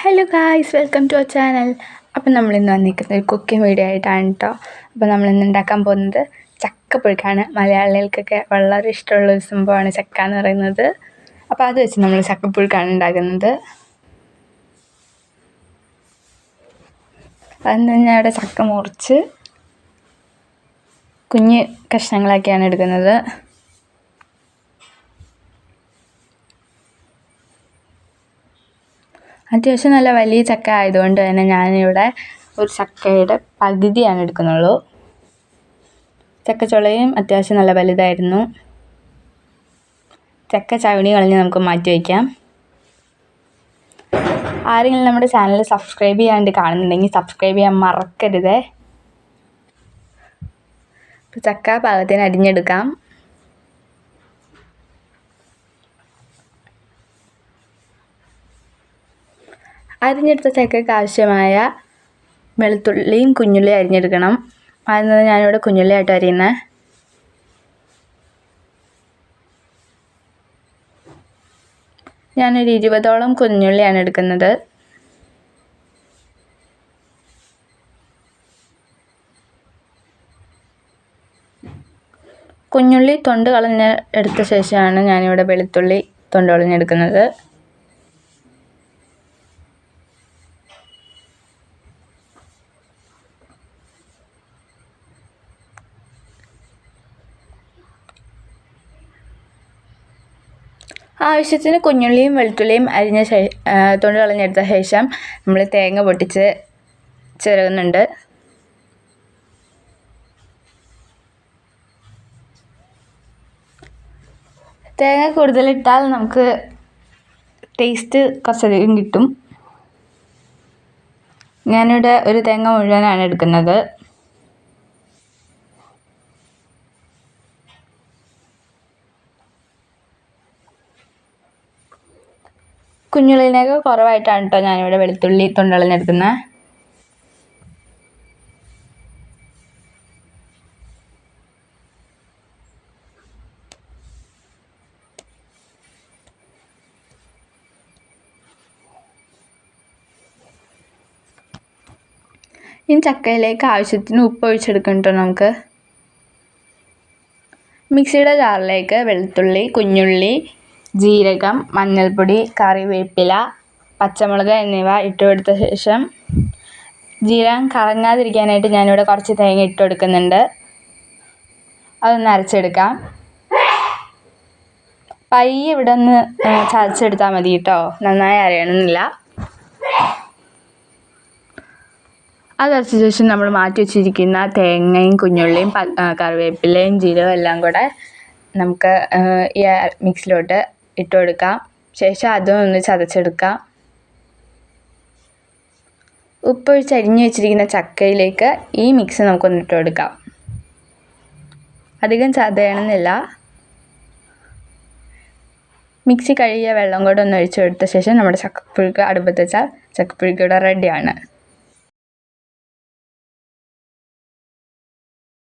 Hello guys, welcome to our channel. അപ്പം നമ്മളിന്ന് വന്നിരിക്കുന്നത് ഒരു കുക്കിംഗ് വീഡിയോ ആയിട്ടാണ് കേട്ടോ. അപ്പോൾ നമ്മളിന്ന് ഉണ്ടാക്കാൻ പോകുന്നത് ചക്കപ്പുഴുക്കാണ്. മലയാളികൾക്കൊക്കെ വളരെ ഇഷ്ടമുള്ളൊരു സംഭവമാണ് ചക്ക എന്ന് പറയുന്നത്. അപ്പോൾ അത് വെച്ച് നമ്മൾ ചക്കപ്പുഴുക്കാണ് ഉണ്ടാക്കുന്നത്. അതിന് ഞാൻ ഇവിടെ ചക്ക മുറിച്ച് കുഞ്ഞ് കഷ്ണങ്ങളാക്കിയാണ് എടുക്കുന്നത്. അത്യാവശ്യം നല്ല വലിയ ചക്ക ആയതുകൊണ്ട് തന്നെ ഞാനിവിടെ ഒരു ചക്കയുടെ പകുതിയാണ് എടുക്കുന്നുള്ളൂ. ചക്കച്ചുളയും അത്യാവശ്യം നല്ല വലുതായിരുന്നു. ചക്ക ചവിണി കളഞ്ഞ് നമുക്ക് മാറ്റി വയ്ക്കാം. ആരെങ്കിലും നമ്മുടെ ചാനൽ സബ്സ്ക്രൈബ് ചെയ്യാണ്ട് കാണുന്നുണ്ടെങ്കിൽ സബ്സ്ക്രൈബ് ചെയ്യാൻ മറക്കരുത്. ഇപ്പോൾ ചക്ക പാകത്തിന് അരിഞ്ഞെടുക്കാം. അരിഞ്ഞെടുത്ത ചക്കയ്ക്ക് ആവശ്യമായ വെളുത്തുള്ളിയും കുഞ്ഞുള്ളിയും അരിഞ്ഞെടുക്കണം. അതിന് ഞാനിവിടെ കുഞ്ഞുള്ളിയായിട്ട് അരിയുന്നത്. ഞാനൊരു 20ഓളം കുഞ്ഞുള്ളിയാണ് എടുക്കുന്നത്. കുഞ്ഞുള്ളി തൊണ്ട് കളഞ്ഞ് എടുത്ത ശേഷമാണ് ഞാനിവിടെ വെളുത്തുള്ളി തൊണ്ട് കളഞ്ഞെടുക്കുന്നത്. ആവശ്യത്തിന് കുഞ്ഞുള്ളിയും വെളുത്തുള്ളിയും അരിഞ്ഞ തൊണ്ട് കളഞ്ഞെടുത്ത ശേഷം നമ്മൾ തേങ്ങ പൊട്ടിച്ച് ചിരകുന്നുണ്ട്. തേങ്ങ കൂടുതലിട്ടാൽ നമുക്ക് ടേസ്റ്റ് കുറച്ചധികം കിട്ടും. ഞാനിവിടെ ഒരു തേങ്ങ മുഴുവനാണ് എടുക്കുന്നത്. കുഞ്ഞുള്ളിനൊക്കെ കുറവായിട്ടാണ് കേട്ടോ ഞാനിവിടെ വെളുത്തുള്ളി തൊണ്ട് കളഞ്ഞെടുക്കുന്നത്. ഈ ചക്കയിലേക്ക് ആവശ്യത്തിന് ഉപ്പ് ഒഴിച്ചെടുക്കണം കേട്ടോ നമുക്ക്. മിക്സിയുടെ ജാറിലേക്ക് വെളുത്തുള്ളി, കുഞ്ഞുള്ളി, ജീരകം, മഞ്ഞൾപ്പൊടി, കറിവേപ്പില, പച്ചമുളക് എന്നിവ ഇട്ട് കൊടുത്ത ശേഷം ജീരകം കറങ്ങാതിരിക്കാനായിട്ട് ഞാനിവിടെ കുറച്ച് തേങ്ങ ഇട്ട് കൊടുക്കുന്നുണ്ട്. അതൊന്ന് അരച്ചെടുക്കാം. പയ്യെ ഇവിടെ ഒന്ന് ചതച്ചെടുത്താൽ മതി കേട്ടോ, നന്നായി അരയണമെന്നില്ല. അതരച്ച ശേഷം നമ്മൾ മാറ്റി വെച്ചിരിക്കുന്ന തേങ്ങയും കുഞ്ഞുള്ളിയും കറിവേപ്പിലയും ജീരകവും എല്ലാം കൂടെ നമുക്ക് ഈ മിക്സിലോട്ട് ഇട്ട് കൊടുക്കാം. ശേഷം അതും ഒന്ന് ചതച്ചെടുക്കാം. ഉപ്പൊഴിച്ച് അരിഞ്ഞു വെച്ചിരിക്കുന്ന ചക്കയിലേക്ക് ഈ മിക്സ് നമുക്കൊന്ന് ഇട്ട് കൊടുക്കാം. അധികം ചതയണമെന്നില്ല. മിക്സി കഴുകിയ വെള്ളം കൂടെ ഒന്ന് ഒഴിച്ചു കൊടുത്ത ശേഷം നമ്മുടെ ചക്കപ്പുഴുക്ക് അടുപ്പത്ത് വെച്ചാൽ ചക്കപ്പുഴുക്ക് ഇവിടെ റെഡിയാണ്.